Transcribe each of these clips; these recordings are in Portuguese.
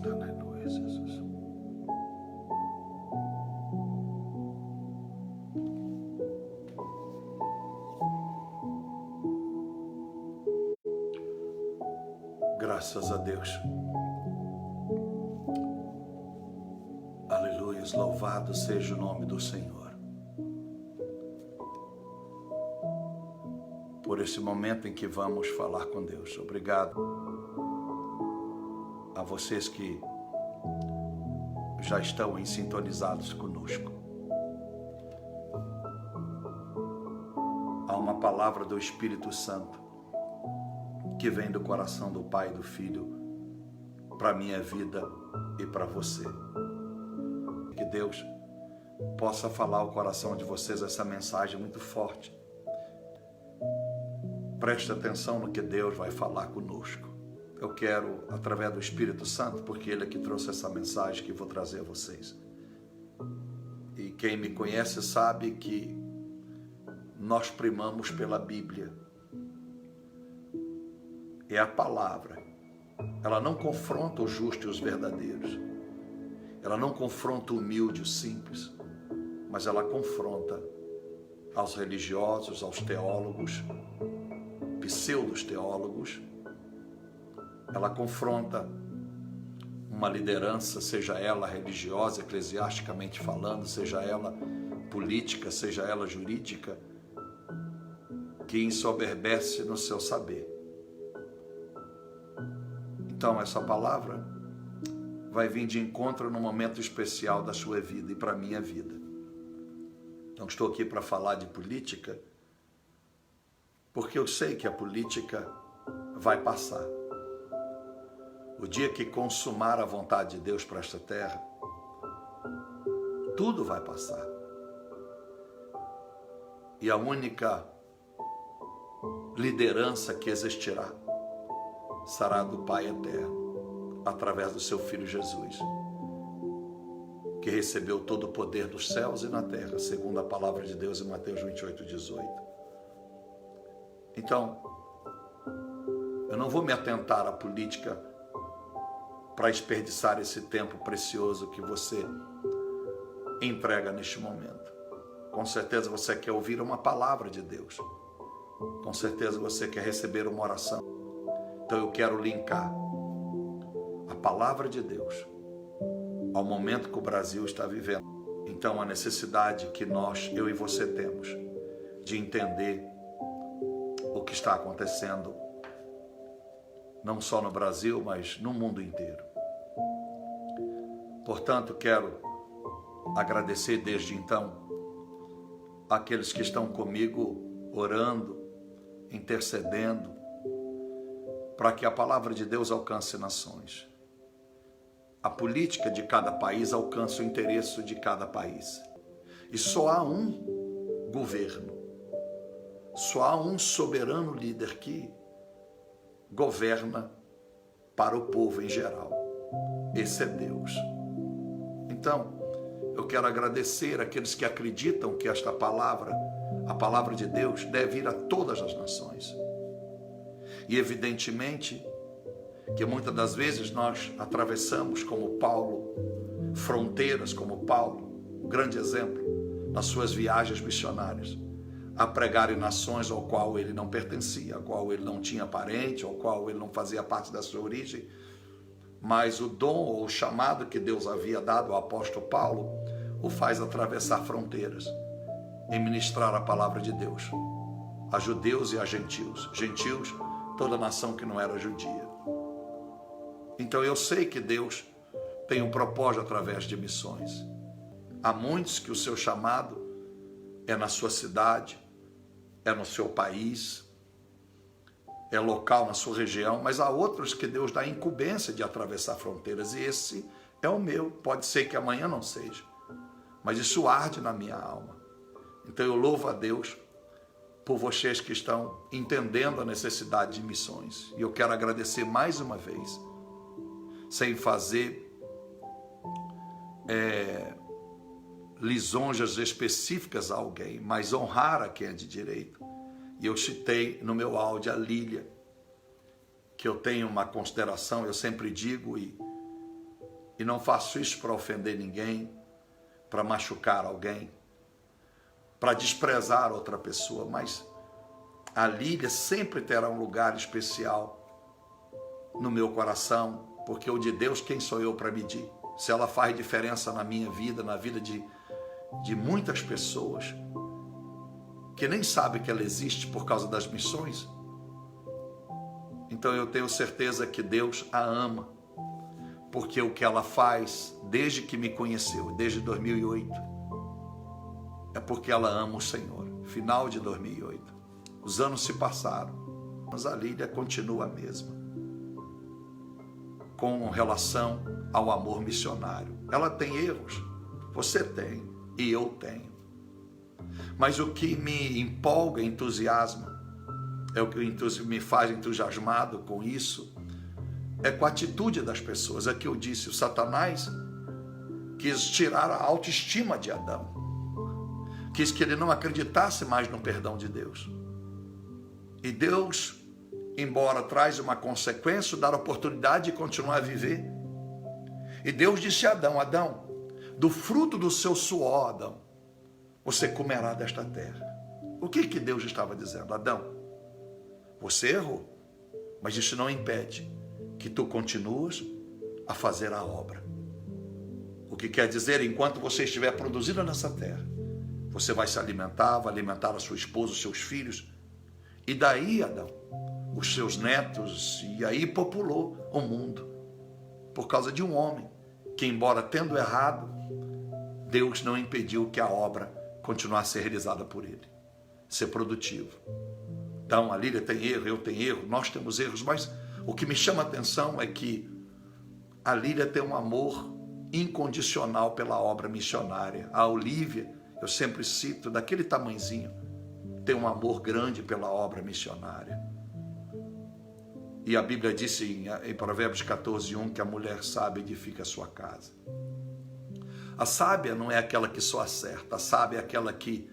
Aleluia, Jesus. Graças a Deus. Aleluia, louvado seja o nome do Senhor. Por esse momento em que vamos falar com Deus. Obrigado a vocês que já estão sintonizados conosco. Há uma palavra do Espírito Santo que vem do coração do Pai e do Filho para a minha vida e para você. Que Deus possa falar ao coração de vocês essa mensagem muito forte. Preste atenção no que Deus vai falar conosco. Eu quero, através do Espírito Santo, porque Ele é que trouxe essa mensagem que vou trazer a vocês. E quem me conhece sabe que nós primamos pela Bíblia. É a palavra. Ela não confronta os justos e os verdadeiros. Ela não confronta o humilde e o simples, mas ela confronta aos religiosos, aos teólogos, pseudos teólogos. Ela confronta uma liderança, seja ela religiosa, eclesiasticamente falando, seja ela política, seja ela jurídica, que ensoberbece no seu saber. Então essa palavra vai vir de encontro num momento especial da sua vida e para a minha vida. Não estou aqui para falar de política, porque eu sei que a política vai passar. O dia que consumar a vontade de Deus para esta terra, tudo vai passar. E a única liderança que existirá será do Pai eterno, através do seu Filho Jesus, que recebeu todo o poder dos céus e na terra, segundo a palavra de Deus em Mateus 28:18. Então, eu não vou me atentar à política para desperdiçar esse tempo precioso que você entrega neste momento. Com certeza você quer ouvir uma palavra de Deus. Com certeza você quer receber uma oração. Então eu quero linkar a palavra de Deus ao momento que o Brasil está vivendo. Então a necessidade que eu e você temos de entender o que está acontecendo, não só no Brasil, mas no mundo inteiro. Portanto, quero agradecer desde então àqueles que estão comigo orando, intercedendo, para que a palavra de Deus alcance nações. A política de cada país alcança o interesse de cada país. E só há um governo, só há um soberano líder que governa para o povo em geral. Esse é Deus. Então, eu quero agradecer àqueles que acreditam que esta palavra, a palavra de Deus, deve ir a todas as nações. E evidentemente que muitas das vezes nós atravessamos, como Paulo, fronteiras como Paulo, um grande exemplo, nas suas viagens missionárias, a pregar em nações ao qual ele não pertencia, ao qual ele não tinha parente, ao qual ele não fazia parte da sua origem. Mas o dom ou o chamado que Deus havia dado ao apóstolo Paulo o faz atravessar fronteiras e ministrar a palavra de Deus a judeus e a gentios. Gentios, toda nação que não era judia. Então eu sei que Deus tem um propósito através de missões. Há muitos que o seu chamado é na sua cidade, é no seu país, é local na sua região, mas há outros que Deus dá incumbência de atravessar fronteiras, e esse é o meu. Pode ser que amanhã não seja, mas isso arde na minha alma. Então eu louvo a Deus por vocês que estão entendendo a necessidade de missões. E eu quero agradecer mais uma vez, sem fazer lisonjas específicas a alguém, mas honrar a quem é de direito. E eu citei no meu áudio a Lília, que eu tenho uma consideração, eu sempre digo, e E não faço isso para ofender ninguém, para machucar alguém, para desprezar outra pessoa, mas a Lília sempre terá um lugar especial no meu coração, porque o de Deus, quem sou eu para medir? Se ela faz diferença na minha vida, na vida de muitas pessoas, que nem sabem que ela existe por causa das missões, então eu tenho certeza que Deus a ama, porque o que ela faz desde que me conheceu, desde 2008, é porque ela ama o Senhor. Final de 2008. Os anos se passaram, mas a Lília continua a mesma, com relação ao amor missionário. Ela tem erros, você tem e eu tenho. Mas o que me empolga, entusiasma, é o que me faz entusiasmado com isso, é com a atitude das pessoas. É que eu disse, o Satanás quis tirar a autoestima de Adão, quis que ele não acreditasse mais no perdão de Deus. E Deus, embora traz uma consequência, dar a oportunidade de continuar a viver. E Deus disse a Adão, Adão, do fruto do seu suor, Adão, você comerá desta terra. O que Deus estava dizendo? Adão, você errou, mas isso não impede que tu continuas a fazer a obra. O que quer dizer, enquanto você estiver produzindo nessa terra, você vai se alimentar, vai alimentar a sua esposa, os seus filhos, e daí, Adão, os seus netos, e aí populou o mundo, por causa de um homem, que embora tendo errado, Deus não impediu que a obra continuasse a ser realizada por ele, ser produtivo. Então, a Lília tem erro, eu tenho erro, nós temos erros, mas o que me chama a atenção é que a Lília tem um amor incondicional pela obra missionária. A Olívia, eu sempre cito, daquele tamanzinho, tem um amor grande pela obra missionária. E a Bíblia disse em Provérbios 14:1 que a mulher sábia edifica a sua casa. A sábia não é aquela que só acerta, a sábia é aquela que,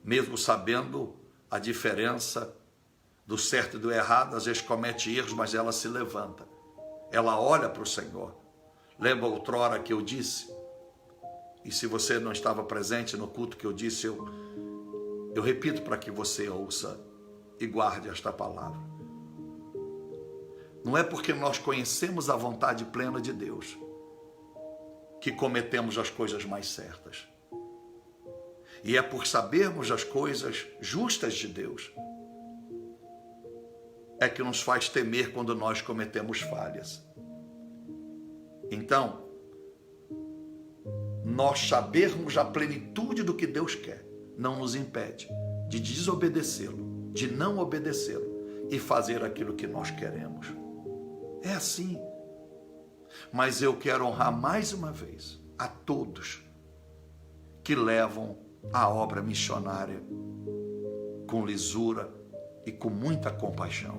mesmo sabendo a diferença do certo e do errado, às vezes comete erros, mas ela se levanta. Ela olha para o Senhor. Lembra outrora que eu disse? E se você não estava presente no culto que eu disse, eu repito para que você ouça e guarde esta palavra. Não é porque nós conhecemos a vontade plena de Deus que cometemos as coisas mais certas. E é por sabermos as coisas justas de Deus é que nos faz temer quando nós cometemos falhas. Então, nós sabermos a plenitude do que Deus quer não nos impede de desobedecê-lo, de não obedecê-lo e fazer aquilo que nós queremos. É assim. Mas eu quero honrar mais uma vez a todos que levam a obra missionária com lisura e com muita compaixão.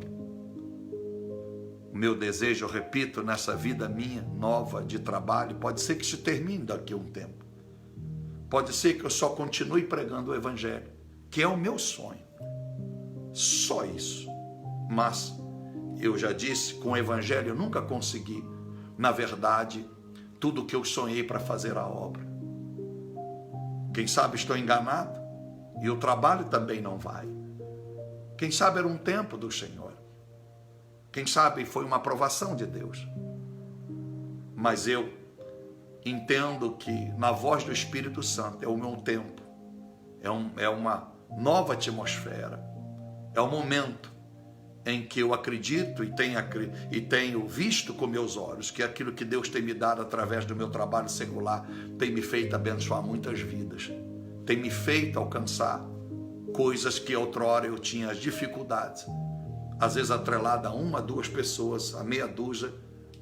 O meu desejo, eu repito, nessa vida minha nova de trabalho, pode ser que isso termine daqui a um tempo. Pode ser que eu só continue pregando o Evangelho, que é o meu sonho. Só isso. Mas, eu já disse, com o Evangelho eu nunca consegui, na verdade, tudo o que eu sonhei para fazer a obra. Quem sabe estou enganado e o trabalho também não vai. Quem sabe era um tempo do Senhor. Quem sabe foi uma aprovação de Deus. Mas eu entendo que na voz do Espírito Santo é o meu tempo. É uma nova atmosfera. É o momento em que eu acredito e tenho visto com meus olhos que aquilo que Deus tem me dado através do meu trabalho secular tem me feito abençoar muitas vidas, tem me feito alcançar coisas que outrora eu tinha as dificuldades, às vezes atrelada a uma, duas pessoas, a meia dúzia,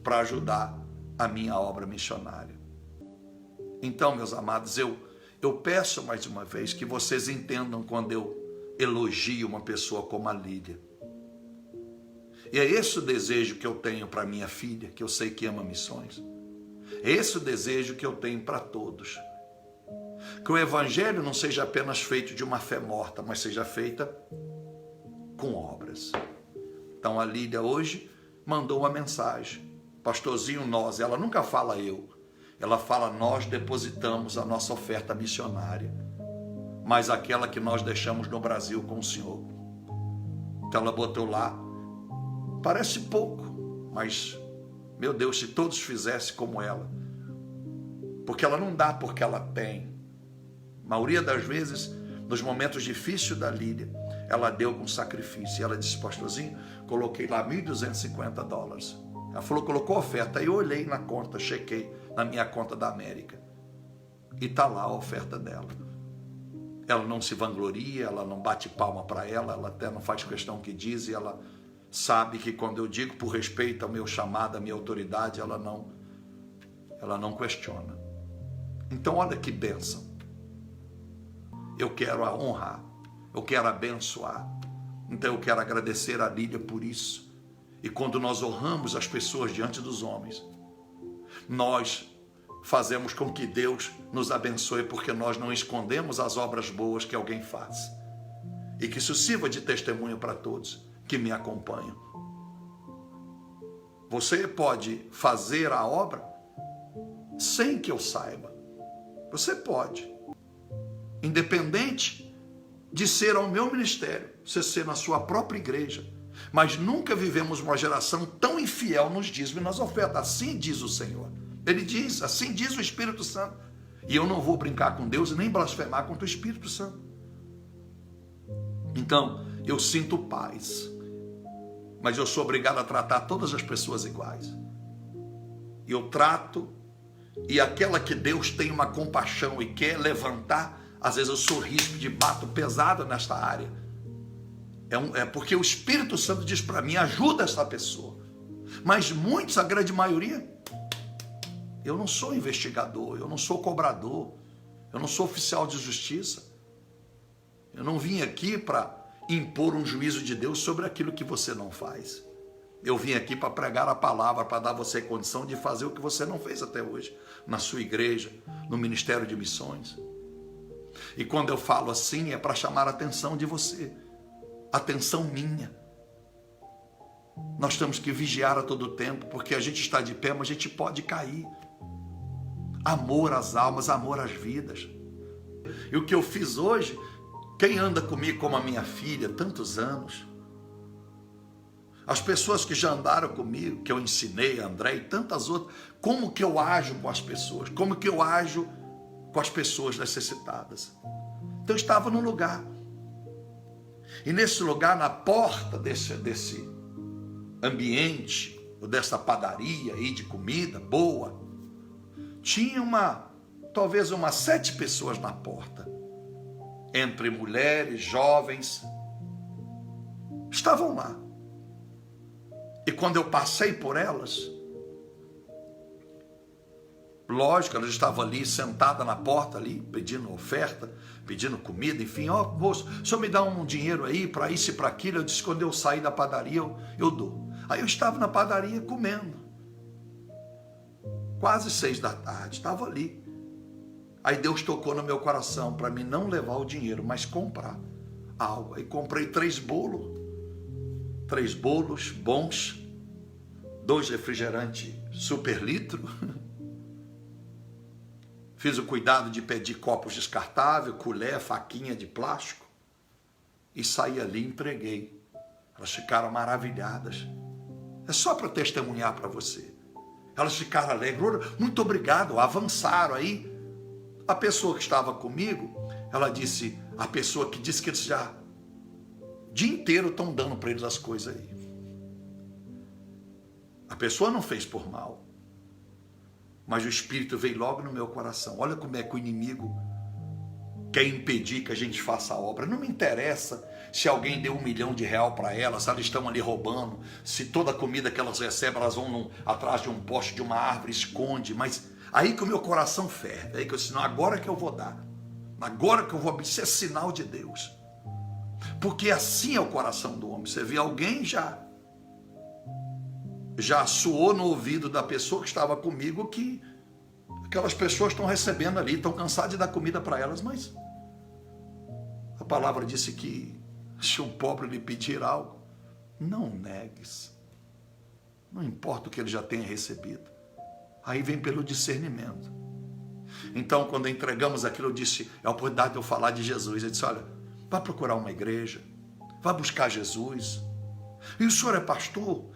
para ajudar a minha obra missionária. Então, meus amados, eu peço mais uma vez que vocês entendam quando eu elogio uma pessoa como a Lília. E é esse o desejo que eu tenho para minha filha, que eu sei que ama missões. É esse o desejo que eu tenho para todos. Que o Evangelho não seja apenas feito de uma fé morta, mas seja feita com obras. Então a Lília hoje mandou uma mensagem. pastorzinho, nós, ela nunca fala eu. Ela fala nós depositamos a nossa oferta missionária, mas aquela que nós deixamos no Brasil com o Senhor. Então ela botou lá, parece pouco, mas, meu Deus, se todos fizessem como ela, porque ela não dá porque ela tem. A maioria das vezes, nos momentos difíceis da Lília, ela deu com sacrifício. E ela disse, pastorzinho, coloquei lá $1.250. Ela falou, colocou oferta. Aí eu olhei na conta, chequei na minha conta da América. E está lá a oferta dela. Ela não se vangloria, ela não bate palma para ela até não faz questão que diz, e ela sabe que quando eu digo por respeito ao meu chamado, à minha autoridade, ela não questiona. Então olha que bênção. Eu quero a honrar, eu quero abençoar. Então eu quero agradecer a Lília por isso. E quando nós honramos as pessoas diante dos homens, nós fazemos com que Deus nos abençoe, porque nós não escondemos as obras boas que alguém faz. E que isso sirva de testemunho para todos que me acompanham. Você pode fazer a obra sem que eu saiba. Você pode. Independente de ser ao meu ministério, você ser na sua própria igreja. Mas nunca vivemos uma geração tão infiel nos dízimos e nas ofertas. Assim diz o Senhor. Ele diz, assim diz o Espírito Santo. E eu não vou brincar com Deus e nem blasfemar contra o Espírito Santo. Então, eu sinto paz. Mas eu sou obrigado a tratar todas as pessoas iguais. E eu trato, e aquela que Deus tem uma compaixão e quer levantar, às vezes eu sou ríspido e bato pesado nesta área. É porque o Espírito Santo diz para mim, ajuda essa pessoa. Mas muitos, a grande maioria, eu não sou investigador, eu não sou cobrador, eu não sou oficial de justiça. Eu não vim aqui para impor um juízo de Deus sobre aquilo que você não faz. Eu vim aqui para pregar a palavra, para dar a você condição de fazer o que você não fez até hoje, na sua igreja, no Ministério de Missões. E quando eu falo assim, é para chamar a atenção de você, atenção minha. Nós temos que vigiar a todo tempo, porque a gente está de pé, mas a gente pode cair. Amor às almas, amor às vidas. E o que eu fiz hoje, quem anda comigo como a minha filha, tantos anos, as pessoas que já andaram comigo, que eu ensinei, a André e tantas outras, como que eu ajo com as pessoas, como que eu ajo com as pessoas necessitadas. Então eu estava num lugar, e nesse lugar, na porta desse ambiente, ou dessa padaria aí de comida boa, tinha talvez umas 7 pessoas na porta, entre mulheres, jovens, estavam lá. E quando eu passei por elas, lógico, elas estavam ali, sentada na porta ali, pedindo oferta, pedindo comida, enfim, moço, o senhor me dá um dinheiro aí para isso e para aquilo? Eu disse, quando eu sair da padaria, eu dou. Aí eu estava na padaria comendo, quase 6 da tarde, estava ali. Aí Deus tocou no meu coração para mim não levar o dinheiro, mas comprar algo. Aí comprei 3 bolos bons, 2 refrigerantes super litro. Fiz o cuidado de pedir copos descartáveis, colher, faquinha de plástico. E saí ali e entreguei. Elas ficaram maravilhadas. É só para testemunhar para você. Elas ficaram alegres. Muito obrigado. Avançaram aí. A pessoa que estava comigo, ela disse, a pessoa que disse que eles já o dia inteiro estão dando para eles as coisas aí. A pessoa não fez por mal. Mas o Espírito veio logo no meu coração. Olha como é que o inimigo quer impedir que a gente faça a obra. Não me interessa se alguém deu R$1 milhão para elas, se elas estão ali roubando, se toda a comida que elas recebem, elas vão atrás de um poste, de uma árvore, esconde. Mas aí que o meu coração ferve. Aí que eu disse, não, agora que eu vou dar. Agora que eu vou abrir. Isso é sinal de Deus. Porque assim é o coração do homem. Você vê alguém já soou no ouvido da pessoa que estava comigo que aquelas pessoas estão recebendo ali, estão cansadas de dar comida para elas, mas a palavra disse que se um pobre lhe pedir algo, não negues. Não importa o que ele já tenha recebido. Aí vem pelo discernimento. Então, quando entregamos aquilo, eu disse, é a oportunidade de eu falar de Jesus. Ele disse, olha, vá procurar uma igreja, vá buscar Jesus. E o senhor é pastor?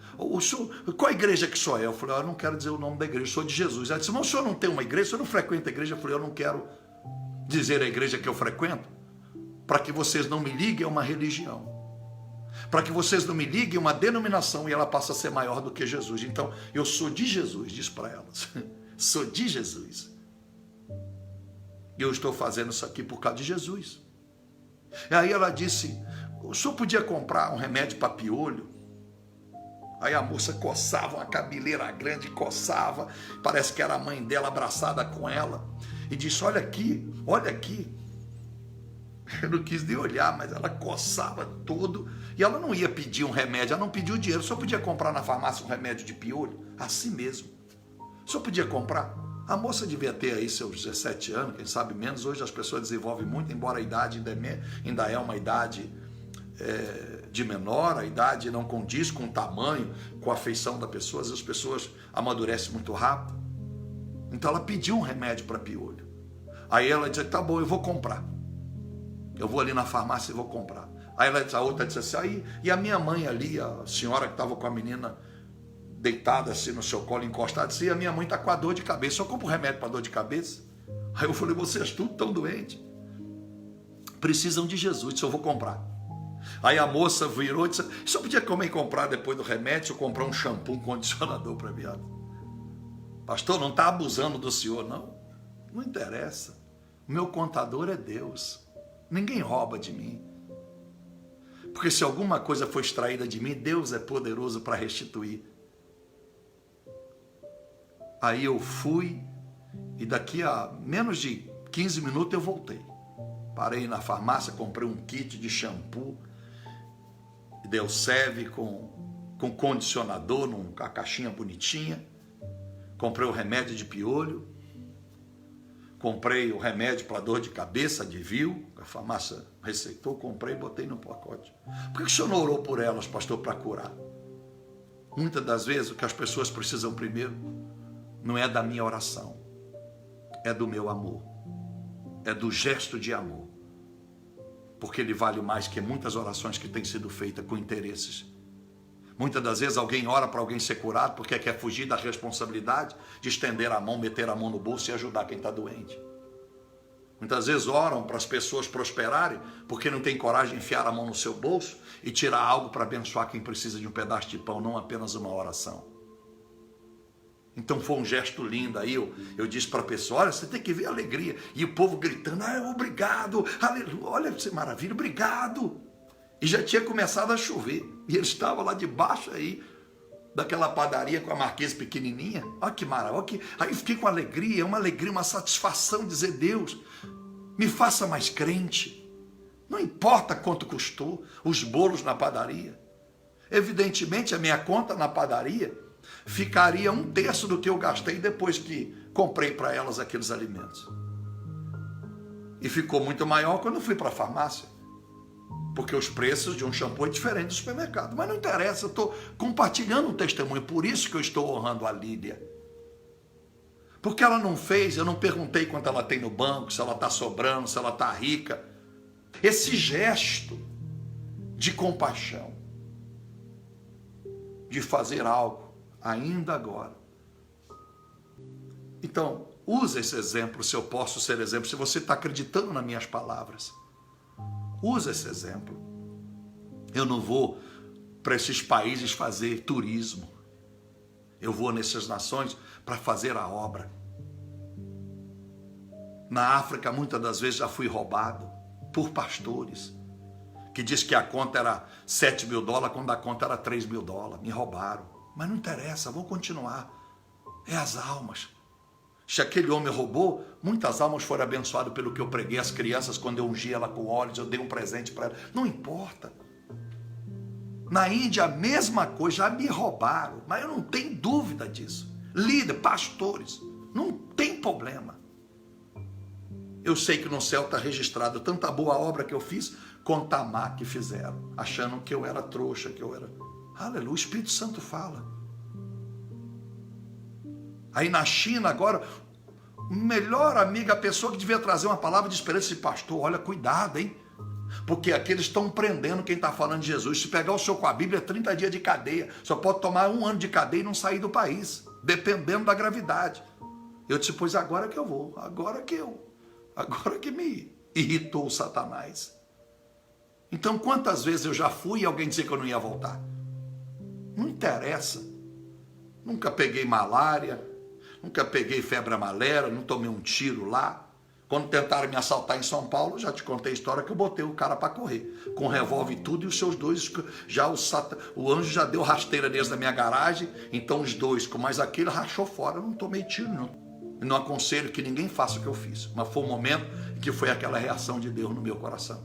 Qual igreja que o senhor é? Eu falei, eu não quero dizer o nome da igreja, eu sou de Jesus. Ele disse, mas o senhor não tem uma igreja, o senhor não frequenta a igreja? Eu falei, eu não quero dizer a igreja que eu frequento, para que vocês não me liguem a uma religião. Para que vocês não me liguem a uma denominação e ela passa a ser maior do que Jesus. Então, eu sou de Jesus, diz para elas. Sou de Jesus. E eu estou fazendo isso aqui por causa de Jesus. E aí ela disse, o senhor podia comprar um remédio para piolho? Aí a moça coçava, uma cabeleira grande, coçava, parece que era a mãe dela abraçada com ela, e disse, olha aqui, olha aqui. Eu não quis nem olhar, mas ela coçava todo, e ela não ia pedir um remédio, ela não pediu dinheiro, só podia comprar na farmácia um remédio de piolho, assim mesmo. Só podia comprar. A moça devia ter aí seus 17 anos, quem sabe menos. Hoje as pessoas desenvolvem muito, embora a idade ainda é uma idade de menor, a idade não condiz com o tamanho, com a feição da pessoa, as pessoas amadurecem muito rápido. Então ela pediu um remédio para piolho. Aí ela disse, tá bom, eu vou comprar. Eu vou ali na farmácia e vou comprar. Aí a outra disse assim, aí, e a minha mãe ali, a senhora que estava com a menina deitada assim no seu colo, encostada, disse, e a minha mãe está com a dor de cabeça, só compra um remédio para dor de cabeça? Aí eu falei, vocês tudo tão doentes. Precisam de Jesus, disse, eu vou comprar. Aí a moça virou e disse, só podia comer e comprar depois do remédio, se eu comprar um shampoo, um condicionador para mim. Pastor, não está abusando do senhor, não? Não interessa. O meu contador é Deus. Ninguém rouba de mim. Porque se alguma coisa foi extraída de mim, Deus é poderoso para restituir. Aí eu fui e daqui a menos de 15 minutos eu voltei. Parei na farmácia, comprei um kit de shampoo, Delseve com condicionador, com a caixinha bonitinha. Comprei o remédio de piolho. Comprei o remédio para dor de cabeça, Advil, a farmácia receitou, comprei e botei no pacote. Por que o senhor não orou por elas, pastor, para curar? Muitas das vezes o que as pessoas precisam primeiro não é da minha oração, é do meu amor, é do gesto de amor, porque ele vale mais que muitas orações que têm sido feitas com interesses. Muitas das vezes alguém ora para alguém ser curado porque quer fugir da responsabilidade de estender a mão, meter a mão no bolso e ajudar quem está doente. Muitas vezes oram para as pessoas prosperarem porque não tem coragem de enfiar a mão no seu bolso e tirar algo para abençoar quem precisa de um pedaço de pão, não apenas uma oração. Então foi um gesto lindo. Aí eu disse para a pessoa, olha, você tem que ver a alegria. E o povo gritando, obrigado, aleluia, olha que maravilha, obrigado. E já tinha começado a chover. E ele estava lá debaixo aí, daquela padaria com a marquesa pequenininha. Olha que maravilha. Aí eu fiquei com alegria, uma satisfação, dizer, Deus, me faça mais crente. Não importa quanto custou os bolos na padaria. Evidentemente, a minha conta na padaria ficaria 1/3 do que eu gastei depois que comprei para elas aqueles alimentos. E ficou muito maior quando eu fui para a farmácia. Porque os preços de um shampoo é diferente do supermercado. Mas não interessa, eu estou compartilhando um testemunho. Por isso que eu estou honrando a Lídia. Porque ela não fez, eu não perguntei quanto ela tem no banco, se ela está sobrando, se ela está rica. Esse gesto de compaixão, de fazer algo, ainda agora. Então, use esse exemplo, se eu posso ser exemplo, se você está acreditando nas minhas palavras. Usa esse exemplo. Eu não vou para esses países fazer turismo. Eu vou nessas nações para fazer a obra. Na África, muitas das vezes já fui roubado por pastores que diz que a conta era $7.000 quando a conta era $3.000. Me roubaram. Mas não interessa, vou continuar. É as almas. Se aquele homem roubou, muitas almas foram abençoadas pelo que eu preguei às crianças quando eu ungi ela com óleos, eu dei um presente para ela. Não importa. Na Índia, a mesma coisa, já me roubaram, mas eu não tenho dúvida disso. Líder, pastores, não tem problema. Eu sei que no céu está registrado tanta boa obra que eu fiz, quanto a má que fizeram, achando que eu era trouxa, que eu era... Aleluia, o Espírito Santo fala. Aí na China agora, melhor amiga, a pessoa que devia trazer uma palavra de esperança, esse pastor, olha, cuidado, hein? Porque aqui eles estão prendendo quem está falando de Jesus. Se pegar o senhor com a Bíblia, é 30 dias de cadeia. Só pode tomar 1 ano de cadeia e não sair do país, dependendo da gravidade. Eu disse, pois agora que eu vou, agora que me irritou o Satanás. Então quantas vezes eu já fui e alguém dizia que eu não ia voltar? Não interessa. Nunca peguei malária, nunca peguei febre amarela, não tomei um tiro lá. Quando tentaram me assaltar em São Paulo, já te contei a história que eu botei o cara para correr. Com revólver e tudo, e os seus dois, já o anjo já deu rasteira deles na minha garagem, então os dois, com mais aquele, rachou fora. Eu não tomei tiro, não. Eu não aconselho que ninguém faça o que eu fiz. Mas foi um momento em que foi aquela reação de Deus no meu coração.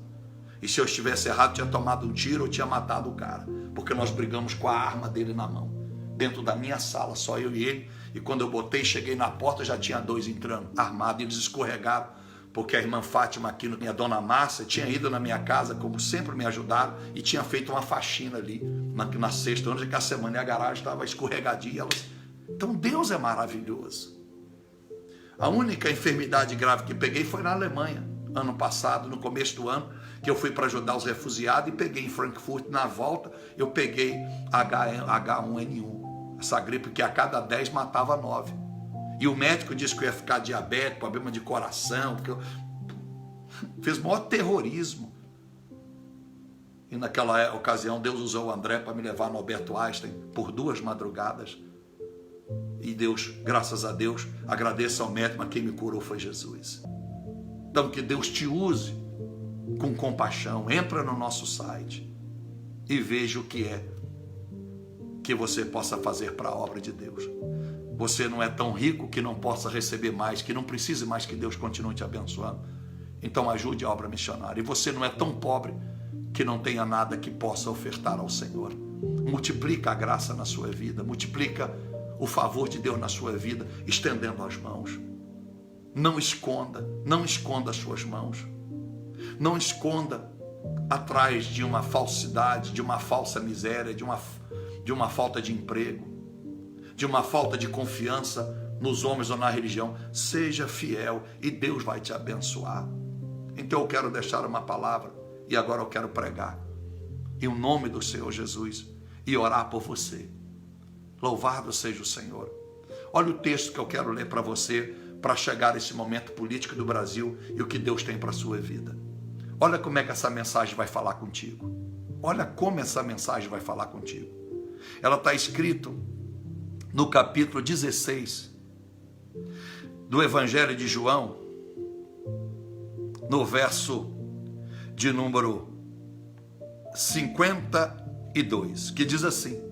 E se eu estivesse errado, tinha tomado um tiro, eu tinha matado o cara. Porque nós brigamos com a arma dele na mão. Dentro da minha sala, só eu e ele. E quando eu botei, cheguei na porta, já tinha 2 entrando, armados. Eles escorregaram, porque a irmã Fátima aqui, minha dona Márcia, tinha ido na minha casa, como sempre me ajudaram, e tinha feito uma faxina ali, na sexta, onde a semana e a garagem estava escorregadia. Então Deus é maravilhoso. A única enfermidade grave que peguei foi na Alemanha, ano passado, no começo do ano, que eu fui para ajudar os refugiados e peguei em Frankfurt. Na volta, eu peguei H1N1. Essa gripe que a cada 10 matava 9. E o médico disse que eu ia ficar diabético, problema de coração, porque fez o maior terrorismo. E naquela ocasião Deus usou o André para me levar no Alberto Einstein por 2 madrugadas. E Deus, graças a Deus, agradeço ao médico, mas quem me curou foi Jesus. Então que Deus te use com compaixão. Entra no nosso site e veja o que é que você possa fazer para a obra de Deus. Você não é tão rico que não possa receber mais, que não precise mais que Deus continue te abençoando. Então ajude a obra missionária. E você não é tão pobre que não tenha nada que possa ofertar ao Senhor. Multiplica a graça na sua vida, multiplica o favor de Deus na sua vida, estendendo as mãos. Não esconda as suas mãos. Não esconda atrás de uma falsidade, de uma falsa miséria, de uma falta de emprego, de uma falta de confiança nos homens ou na religião. Seja fiel e Deus vai te abençoar. Então eu quero deixar uma palavra e agora eu quero pregar em nome do Senhor Jesus e orar por você. Louvado seja o Senhor. Olha o texto que eu quero ler para você para chegar a esse momento político do Brasil e o que Deus tem para a sua vida. Olha como é que essa mensagem vai falar contigo. Olha como essa mensagem vai falar contigo. Ela está escrito no capítulo 16 do Evangelho de João, no verso de número 52, que diz assim,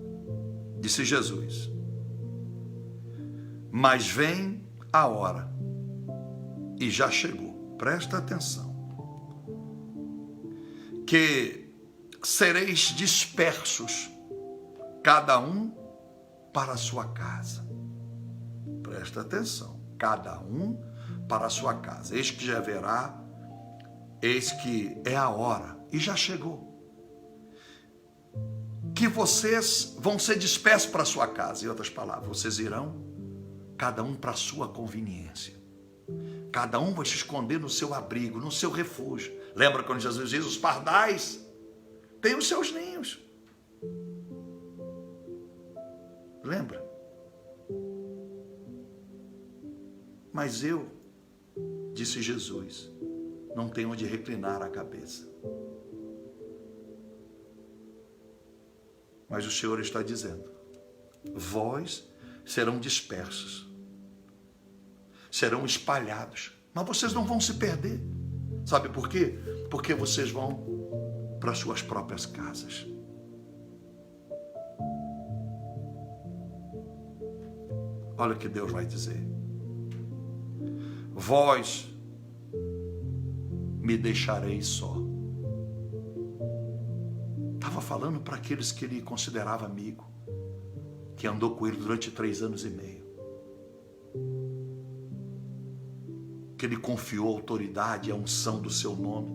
disse Jesus, mas vem a hora, e já chegou, presta atenção, que sereis dispersos, cada um para a sua casa. Presta atenção, cada um para a sua casa. Eis que já verá, eis que é a hora, e já chegou, que vocês vão ser dispersos para a sua casa. Em outras palavras, vocês irão, cada um para a sua conveniência. Cada um vai se esconder no seu abrigo, no seu refúgio. Lembra quando Jesus diz, os pardais têm os seus ninhos. Lembra? Mas eu, disse Jesus, não tenho onde reclinar a cabeça. Mas o Senhor está dizendo, vós serão dispersos, serão espalhados, mas vocês não vão se perder. Sabe por quê? Porque vocês vão para suas próprias casas. Olha o que Deus vai dizer. Vós me deixareis só. Estava falando para aqueles que ele considerava amigo, que andou com ele durante 3 anos e meio. Que ele confiou a autoridade e a unção do seu nome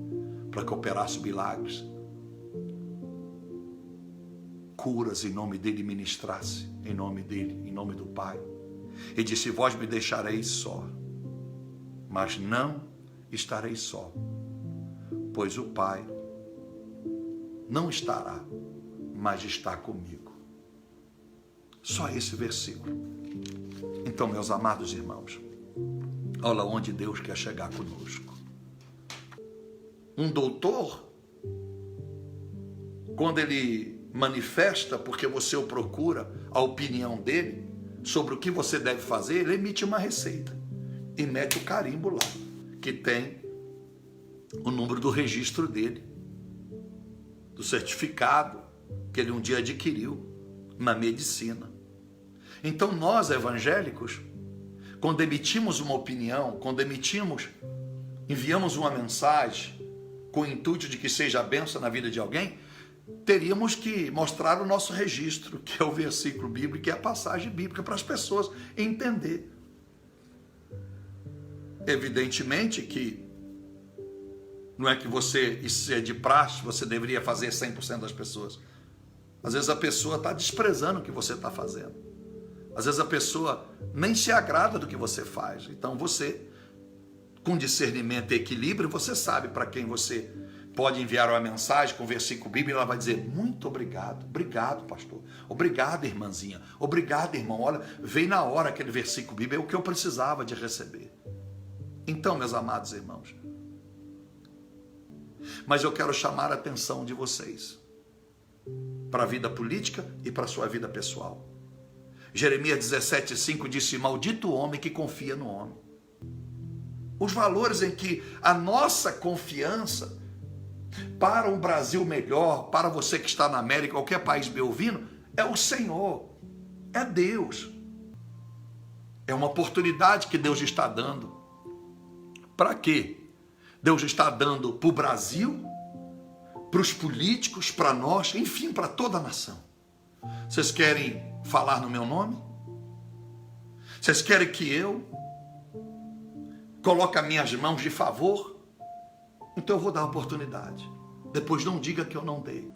para que operasse milagres. Curas em nome dele, ministrasse em nome dele, em nome do Pai. e disse: vós me deixareis só, mas não estarei só, pois o Pai não estará, mas está comigo. Só esse versículo. Então, meus amados irmãos, olha onde Deus quer chegar conosco. Um doutor, quando ele manifesta, porque você o procura, a opinião dele sobre o que você deve fazer, ele emite uma receita e mete o carimbo lá, que tem o número do registro dele, do certificado que ele um dia adquiriu na medicina. Então nós, evangélicos, quando emitimos uma opinião, quando enviamos uma mensagem com o intuito de que seja a bênção na vida de alguém, teríamos que mostrar o nosso registro, que é o versículo bíblico, que é a passagem bíblica, para as pessoas entender. Evidentemente que não é que isso é de praxe, você deveria fazer 100% das pessoas. Às vezes a pessoa está desprezando o que você está fazendo. Às vezes a pessoa nem se agrada do que você faz. Então você, com discernimento e equilíbrio, você sabe para quem você pode enviar uma mensagem com versículo bíblico, ela vai dizer: muito obrigado, obrigado pastor, obrigado irmãzinha, obrigado irmão, olha, veio na hora aquele versículo bíblico, é o que eu precisava de receber. Então, meus amados irmãos, mas eu quero chamar a atenção de vocês para a vida política e para a sua vida pessoal. Jeremias 17,5 disse: maldito o homem que confia no homem. Os valores em que a nossa confiança para um Brasil melhor, para você que está na América, qualquer país me ouvindo, é o Senhor, é Deus. É uma oportunidade que Deus está dando. Para quê? Deus está dando para o Brasil, para os políticos, para nós, enfim, para toda a nação. Vocês querem falar no meu nome? Vocês querem que eu coloque as minhas mãos de favor? Então eu vou dar a oportunidade. Depois não diga que eu não dei.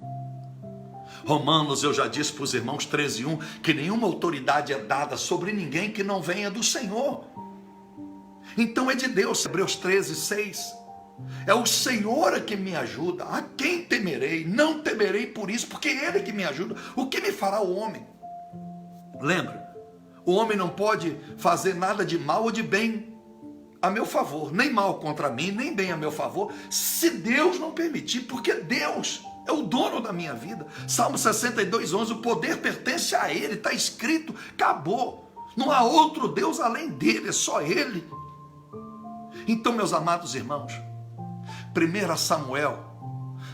Romanos, eu já disse para os irmãos 13:1, que nenhuma autoridade é dada sobre ninguém que não venha do Senhor. Então é de Deus. Hebreus 13:6. É o Senhor que me ajuda. A quem temerei? Não temerei por isso, porque Ele que me ajuda. O que me fará o homem? Lembra, o homem não pode fazer nada de mal ou de bem a meu favor, nem mal contra mim, nem bem a meu favor, se Deus não permitir, porque Deus é o dono da minha vida. Salmo 62:11, o poder pertence a Ele, está escrito, acabou. Não há outro Deus além dele, é só Ele. Então, meus amados irmãos, 1 Samuel,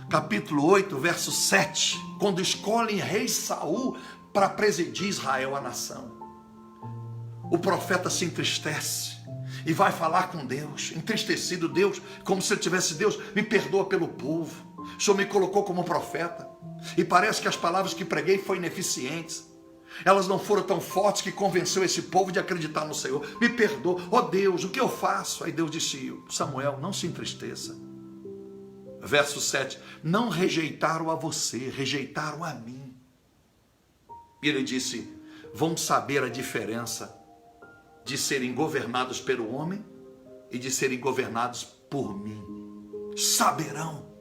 capítulo 8, verso 7, quando escolhem rei Saul para presidir Israel, a nação, o profeta se entristece e vai falar com Deus, entristecido. Deus, como se ele tivesse: Deus, me perdoa pelo povo, o Senhor me colocou como profeta, e parece que as palavras que preguei foram ineficientes, elas não foram tão fortes que convenceu esse povo de acreditar no Senhor, me perdoa, ó Deus, o que eu faço? Aí Deus disse: Samuel, não se entristeça. Verso 7, não rejeitaram a você, rejeitaram a mim. E ele disse: vão saber a diferença de serem governados pelo homem e de serem governados por mim. Saberão.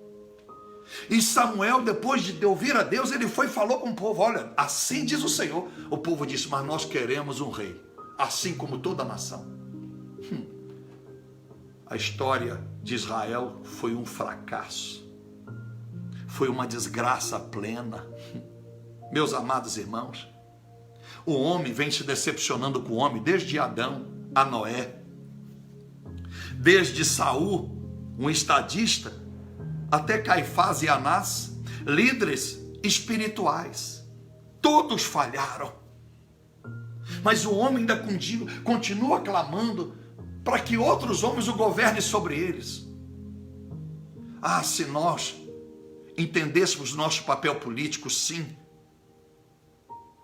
E Samuel, depois de ouvir a Deus, ele foi e falou com o povo: olha, assim diz o Senhor. O povo disse: mas nós queremos um rei, assim como toda a nação. A história de Israel foi um fracasso, foi uma desgraça plena. Meus amados irmãos, o homem vem se decepcionando com o homem desde Adão a Noé, desde Saul, um estadista, até Caifás e Anás, líderes espirituais. Todos falharam, mas o homem ainda continua clamando para que outros homens o governem sobre eles. Ah, se nós entendêssemos nosso papel político, sim,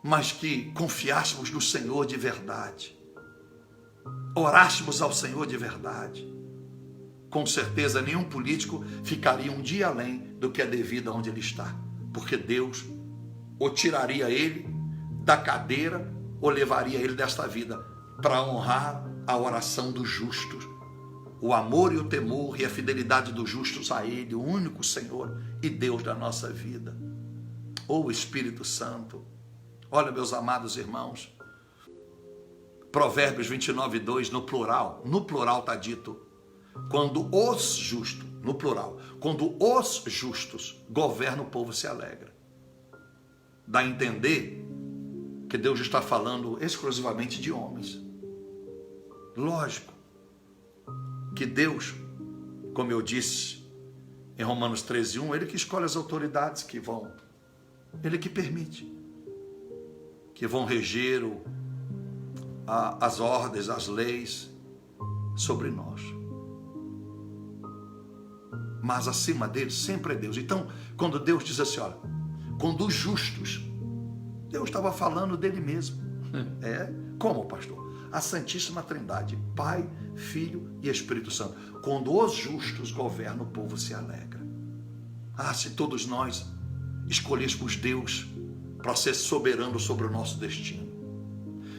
mas que confiássemos no Senhor de verdade, orássemos ao Senhor de verdade, com certeza nenhum político ficaria um dia além do que é devido aonde ele está, porque Deus ou tiraria ele da cadeira ou levaria ele desta vida para honrar a oração dos justos, o amor e o temor e a fidelidade dos justos a Ele, o único Senhor e Deus da nossa vida. Ô Espírito Santo, olha, meus amados irmãos, Provérbios 29:2, no plural está dito, quando os justos, no plural, quando os justos governam, o povo se alegra. Dá a entender que Deus está falando exclusivamente de homens. Lógico que Deus, como eu disse em Romanos 13:1, Ele que escolhe as autoridades que vão, Ele que permite, que vão reger as ordens, as leis sobre nós. Mas acima deles sempre é Deus. Então, quando Deus diz assim, olha, quando os justos, Deus estava falando dele mesmo. Como, pastor? A Santíssima Trindade, Pai, Filho e Espírito Santo. Quando os justos governam, o povo se alegra. Se todos nós escolhêssemos Deus para ser soberano sobre o nosso destino.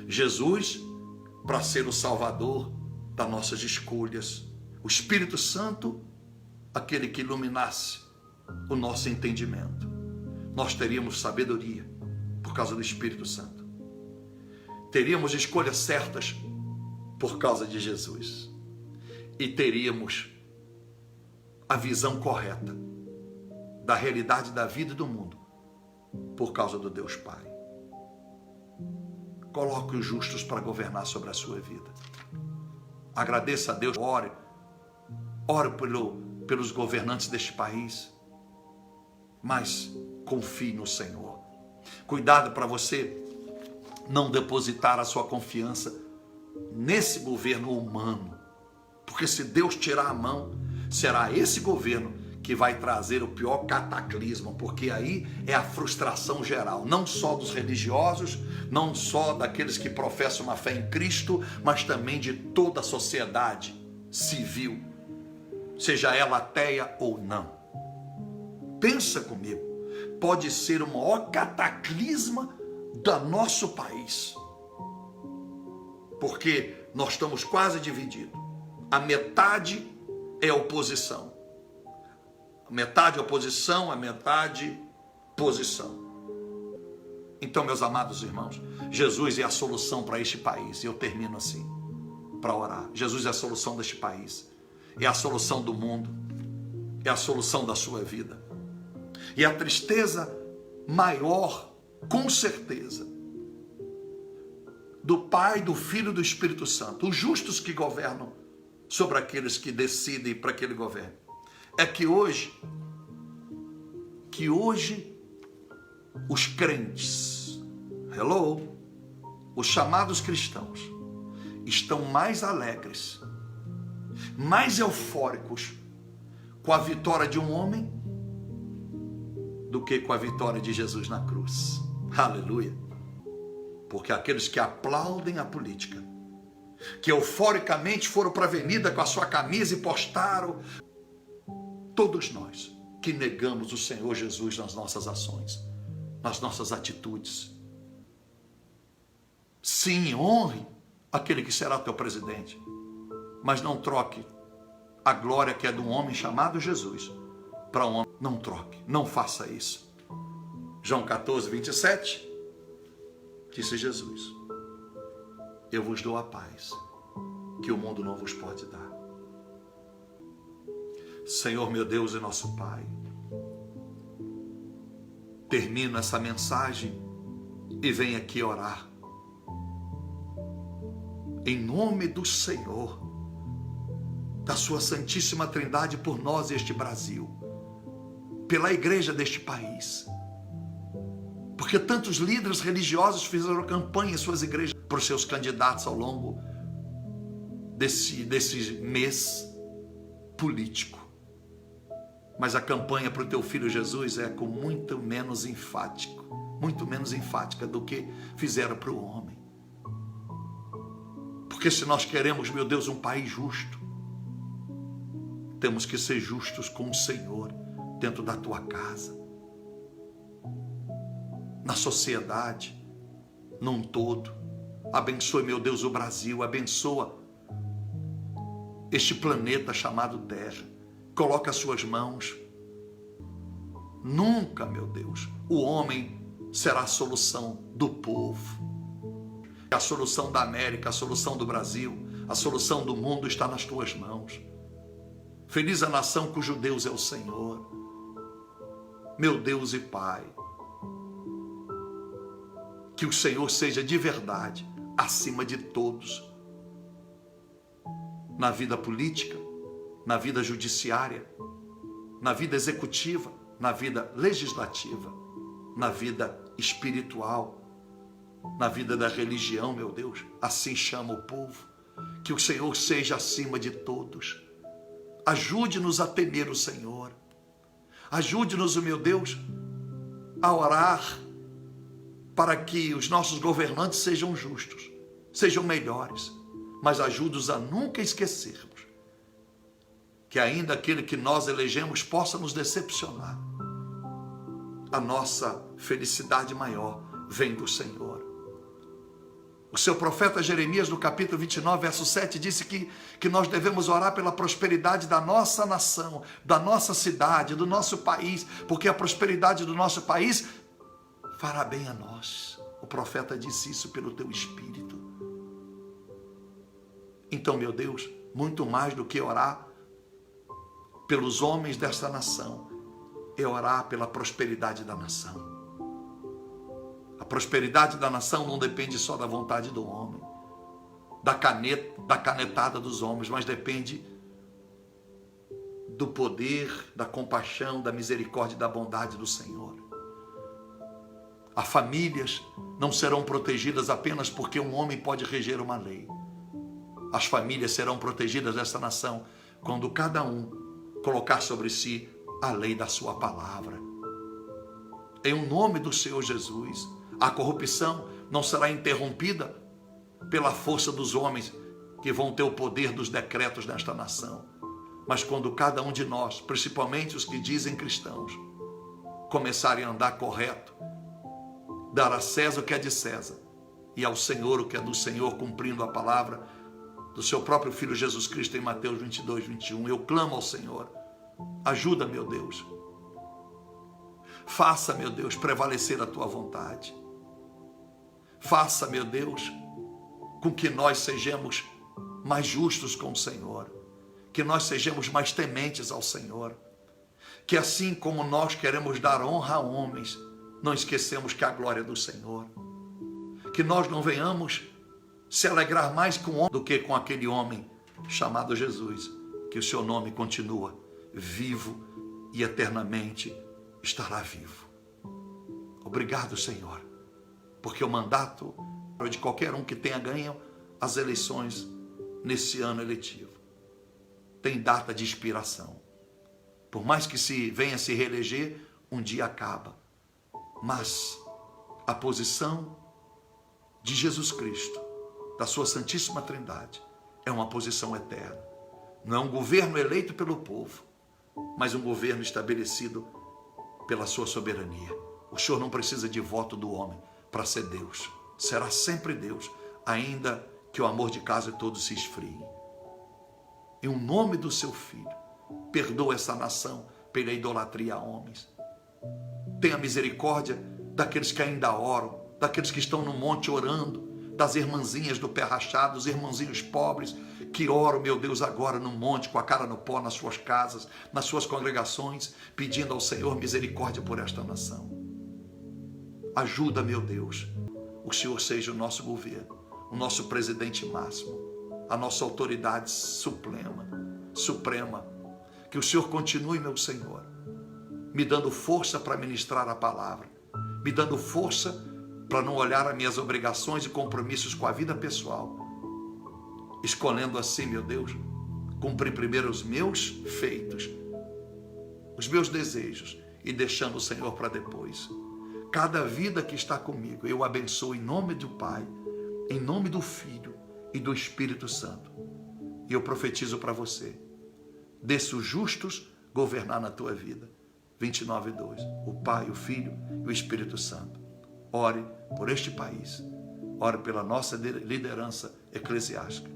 Jesus para ser o Salvador das nossas escolhas. O Espírito Santo, aquele que iluminasse o nosso entendimento. Nós teríamos sabedoria por causa do Espírito Santo. Teríamos escolhas certas por causa de Jesus. E teríamos a visão correta da realidade da vida e do mundo por causa do Deus Pai. Coloque os justos para governar sobre a sua vida. Agradeça a Deus, ore pelos governantes deste país, mas confie no Senhor. Cuidado para você não depositar a sua confiança nesse governo humano, porque se Deus tirar a mão, será esse governo que vai trazer o pior cataclisma, porque aí é a frustração geral, não só dos religiosos, não só daqueles que professam uma fé em Cristo, mas também de toda a sociedade civil, seja ela ateia ou não. Pensa comigo, pode ser o maior cataclisma do nosso país, porque nós estamos quase divididos. A metade é oposição. Metade oposição, a metade posição. Então, meus amados irmãos, Jesus é a solução para este país. E eu termino assim, para orar. Jesus é a solução deste país. É a solução do mundo. É a solução da sua vida. E a tristeza maior, com certeza, do Pai, do Filho e do Espírito Santo, os justos que governam sobre aqueles que decidem para aquele governo, é que hoje os crentes, os chamados cristãos, estão mais alegres, mais eufóricos com a vitória de um homem do que com a vitória de Jesus na cruz. Aleluia! Porque aqueles que aplaudem a política, que euforicamente foram para a avenida com a sua camisa e postaram, todos nós que negamos o Senhor Jesus nas nossas ações, nas nossas atitudes. Sim, honre aquele que será teu presidente, mas não troque a glória que é de um homem chamado Jesus para um homem. Não troque, não faça isso. João 14:27, disse Jesus: eu vos dou a paz que o mundo não vos pode dar. Senhor, meu Deus e nosso Pai, termino essa mensagem e venho aqui orar em nome do Senhor, da sua Santíssima Trindade, por nós este Brasil, pela igreja deste país, porque tantos líderes religiosos fizeram campanha em suas igrejas para os seus candidatos ao longo desse mês político. Mas a campanha para o teu filho Jesus é com muito menos enfática do que fizeram para o homem. Porque se nós queremos, meu Deus, um país justo, temos que ser justos com o Senhor dentro da tua casa, na sociedade, num todo. Abençoe, meu Deus, o Brasil. Abençoa este planeta chamado Terra. Coloca as suas mãos. Nunca, meu Deus, o homem será a solução do povo. A solução da América, a solução do Brasil, a solução do mundo está nas tuas mãos. Feliz a nação cujo Deus é o Senhor. Meu Deus e Pai, que o Senhor seja de verdade acima de todos, na vida política, na vida judiciária, na vida executiva, na vida legislativa, na vida espiritual, na vida da religião, meu Deus. Assim chama o povo. Que o Senhor seja acima de todos. Ajude-nos a temer o Senhor. Ajude-nos, meu Deus, a orar para que os nossos governantes sejam justos, sejam melhores, mas ajude-nos a nunca esquecermos que ainda aquele que nós elegemos possa nos decepcionar. A nossa felicidade maior vem do Senhor. O seu profeta Jeremias, no capítulo 29, verso 7, disse que nós devemos orar pela prosperidade da nossa nação, da nossa cidade, do nosso país, porque a prosperidade do nosso país fará bem a nós. O profeta disse isso pelo teu Espírito. Então, meu Deus, muito mais do que orar pelos homens desta nação, é orar pela prosperidade da nação. A prosperidade da nação não depende só da vontade do homem, da canetada dos homens, mas depende do poder, da compaixão, da misericórdia e da bondade do Senhor. As famílias não serão protegidas apenas porque um homem pode reger uma lei. As famílias serão protegidas desta nação quando cada um colocar sobre si a lei da sua palavra. Em o nome do Senhor Jesus, a corrupção não será interrompida pela força dos homens que vão ter o poder dos decretos nesta nação. Mas quando cada um de nós, principalmente os que dizem cristãos, começarem a andar correto, dar a César o que é de César e ao Senhor o que é do Senhor, cumprindo a palavra do seu próprio Filho Jesus Cristo em Mateus 22, 21, eu clamo ao Senhor, ajuda, meu Deus, faça, meu Deus, prevalecer a tua vontade, faça, meu Deus, com que nós sejamos mais justos com o Senhor, que nós sejamos mais tementes ao Senhor, que assim como nós queremos dar honra a homens, não esquecemos que a glória é do Senhor, que nós não venhamos se alegrar mais com o homem do que com aquele homem chamado Jesus, que o seu nome continua vivo e eternamente estará vivo. Obrigado, Senhor, porque o mandato de qualquer um que tenha ganho as eleições nesse ano eletivo tem data de expiração. Por mais que se venha se reeleger, um dia acaba. Mas a posição de Jesus Cristo, da sua Santíssima Trindade, é uma posição eterna. Não é um governo eleito pelo povo, mas um governo estabelecido pela sua soberania. O Senhor não precisa de voto do homem para ser Deus. Será sempre Deus, ainda que o amor de casa todos se esfriem. Em o nome do seu Filho, perdoa essa nação pela idolatria a homens. Tenha misericórdia daqueles que ainda oram, daqueles que estão no monte orando, das irmãzinhas do pé rachado, dos irmãozinhos pobres que oram, meu Deus, agora no monte, com a cara no pó, nas suas casas, nas suas congregações, pedindo ao Senhor misericórdia por esta nação. Ajuda, meu Deus, o Senhor seja o nosso governo, o nosso presidente máximo, a nossa autoridade suprema. Que o Senhor continue, meu Senhor, me dando força para ministrar a palavra, me dando força para não olhar as minhas obrigações e compromissos com a vida pessoal, escolhendo assim, meu Deus, cumprir primeiro os meus feitos, os meus desejos e deixando o Senhor para depois. Cada vida que está comigo, eu abençoo em nome do Pai, em nome do Filho e do Espírito Santo. E eu profetizo para você, deixe os justos governar na tua vida. 29:2, o Pai, o Filho e o Espírito Santo. Ore por este país, ore pela nossa liderança eclesiástica.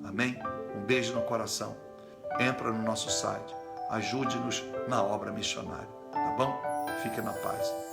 Amém? Um beijo no coração. Entra no nosso site. Ajude-nos na obra missionária. Tá bom? Fique na paz.